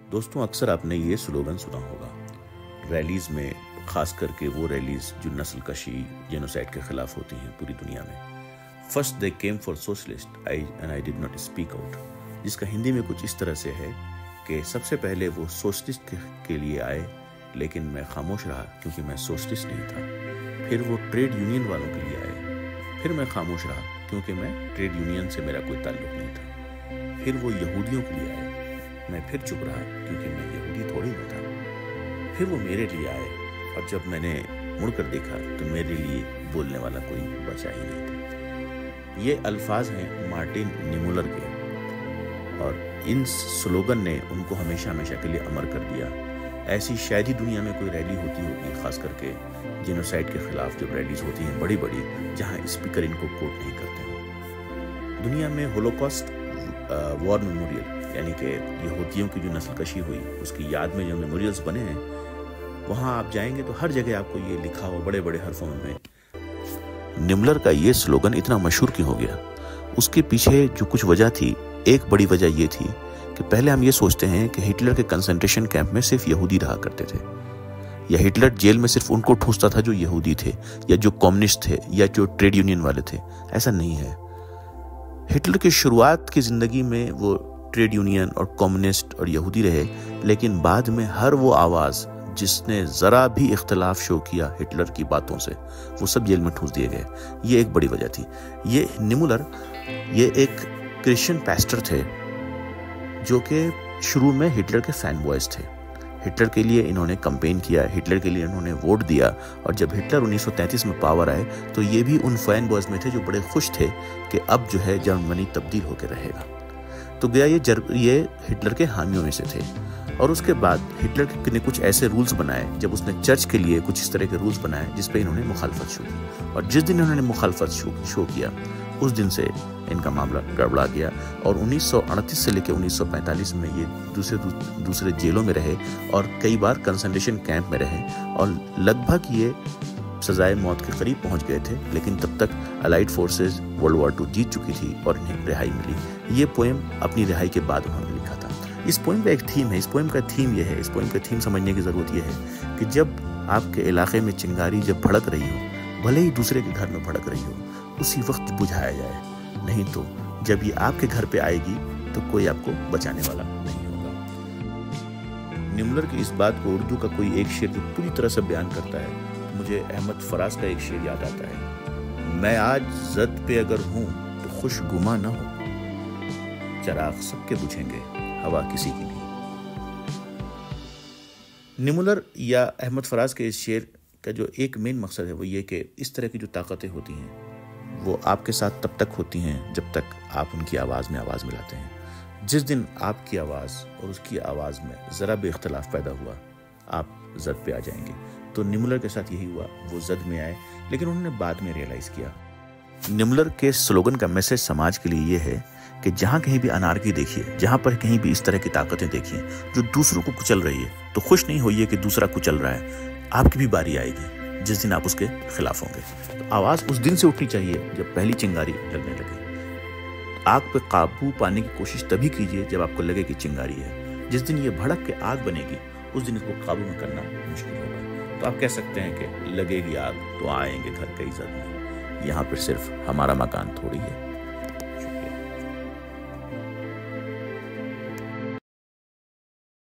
दोस्तों, अक्सर आपने ये स्लोगन सुना होगा रैलीज में, खास करके वो रैलीज जो नस्ल कशी, जेनोसाइड के खिलाफ होती हैं पूरी दुनिया में। First they came for socialist and I did not speak out, जिसका हिंदी में कुछ इस तरह से है कि सबसे पहले वो सोशलिस्ट के लिए आए, लेकिन मैं खामोश रहा क्योंकि मैं सोशलिस्ट नहीं था। फिर वो ट्रेड यूनियन वालों के लिए आए, फिर मैं खामोश रहा क्योंकि मैं ट्रेड यूनियन से मेरा कोई ताल्लुक नहीं था। फिर वो यहूदियों के लिए आए, मैं फिर चुप रहा क्योंकि मैं यहूदी थोड़ी ना था। फिर वो मेरे लिए आए और जब मैंने मुड़कर देखा तो मेरे लिए बोलने वाला कोई बचा ही नहीं था। ये अल्फाज हैं मार्टिन निमुलर के, और इन स्लोगन ने उनको हमेशा हमेशा के लिए अमर कर दिया। ऐसी शायद ही दुनिया में कोई रैली होती होगी, खास करके जेनोसाइड के खिलाफ जब रैलीज होती हैं बड़ी बड़ी, जहां स्पीकर इनको कोट नहीं करते हैं। दुनिया में होलोकॉस्ट वॉर मेमोरियल, यानी कि यहूदियों की जो नस्लकशी हुई उसकी याद में जो मेमोरियल्स बने हैं, वहां आप जाएंगे तो हर जगह आपको ये लिखा हो बड़े बड़े हरफों में। निमलर का ये स्लोगन इतना मशहूर क्यों हो गया? उसके पीछे जो कुछ वजह थी, एक बड़ी वजह ये थी कि पहले हम ये सोचते हैं कि हिटलर के कंसंट्रेशन कैंप में सिर्फ यहूदी रहा करते थे, या हिटलर जेल में सिर्फ उनको ठूंसता था जो यहूदी थे या जो कम्युनिस्ट थे या जो ट्रेड यूनियन वाले थे। ऐसा नहीं है। हिटलर की शुरुआत की जिंदगी में वो ट्रेड यूनियन और कम्युनिस्ट और यहूदी रहे, लेकिन बाद में हर वो आवाज जिसने जरा भी इख्तलाफ शो किया हिटलर की बातों से, वो सब जेल में ठूंस दिए गए। ये एक बड़ी वजह थी। ये निमुलर ये एक क्रिश्चियन पास्टर थे जो कि शुरू में हिटलर के फैन बॉयज थे। हिटलर के लिए इन्होंने कैंपेन किया, हिटलर के लिए इन्होंने वोट दिया, और जब हिटलर 1933 में पावर आए तो ये भी उन फैन बॉयज में थे जो बड़े खुश थे कि अब जो है जर्मनी तब्दील होकर रहेगा। तो गया ये हिटलर के हामियों में से थे। और उसके बाद हिटलर ने कुछ ऐसे रूल्स बनाए, जब उसने चर्च के लिए कुछ इस तरह के रूल्स बनाए जिस पे इन्होंने मुखालफत शो की, और जिस दिन इन्होंने मुखालफत शो किया उस दिन से इनका मामला गड़बड़ा गया। और 1938 से लेकर 1945 में ये दूसरे जेलों में रहे और कई बार कंसंट्रेशन कैंप में रहे, और लगभग ये सजाए मौत के करीब पहुंच गए थे। लेकिन तब तक अलाइड फोर्सेस वर्ल्ड वॉर 2 जीत चुकी थी और इन्हें रिहाई मिली। ये पोएम अपनी रिहाई के बाद उन्होंने लिखा था। इस पोएम का एक थीम है। इस पोएम का थीम ये है, इस पोएम का थीम समझने की ज़रूरत यह है कि जब आपके इलाके में चिंगारी जब भड़क रही हो, भले ही दूसरे के घर में भड़क रही हो, उसी वक्त बुझाया जाए, नहीं तो जब ये आपके घर पे आएगी तो कोई आपको बचाने वाला नहीं होगा। निमलर की इस बात को उर्दू का कोई एक शेर जो पूरी तरह से बयान करता है, तो मुझे अहमद फराज का एक शेर याद आता है। मैं आज जद पे अगर हूं तो खुश गुमा ना हो, चराग सबके बुझेंगे, हवा किसी की नहीं। निमुलर या अहमद फराज के इस शेर का जो एक मेन मकसद है वो ये कि इस तरह की जो ताकतें होती हैं वो आपके साथ तब तक होती हैं जब तक आप उनकी आवाज़ में आवाज़ मिलाते हैं। जिस दिन आपकी आवाज़ और उसकी आवाज़ में ज़रा भी इख्तलाफ पैदा हुआ, आप जद पे आ जाएंगे। तो निमुलर के साथ यही हुआ, वो जद में आए, लेकिन उन्होंने बाद में रियलाइज़ किया। निमुलर के स्लोगन का मैसेज समाज के लिए ये है कि जहाँ कहीं भी अनारकी देखिए, जहाँ पर कहीं भी इस तरह की ताकतें देखिए जो दूसरों को कुचल रही है, तो खुश नहीं होइए कि दूसरा कुचल रहा है। आपकी भी बारी आएगी जिस दिन आप उसके खिलाफ होंगे। तो आवाज़ उस दिन से उठनी चाहिए जब पहली चिंगारी लगने लगे। आग पे काबू पाने की कोशिश तभी कीजिए जब आपको लगे कि चिंगारी है। जिस दिन ये भड़क के आग बनेगी उस दिन इसको काबू में करना मुश्किल होगा। तो आप कह सकते हैं कि लगेगी आग तो आएंगे घर कई जद में। यहाँ पर सिर्फ हमारा मकान थोड़ी है।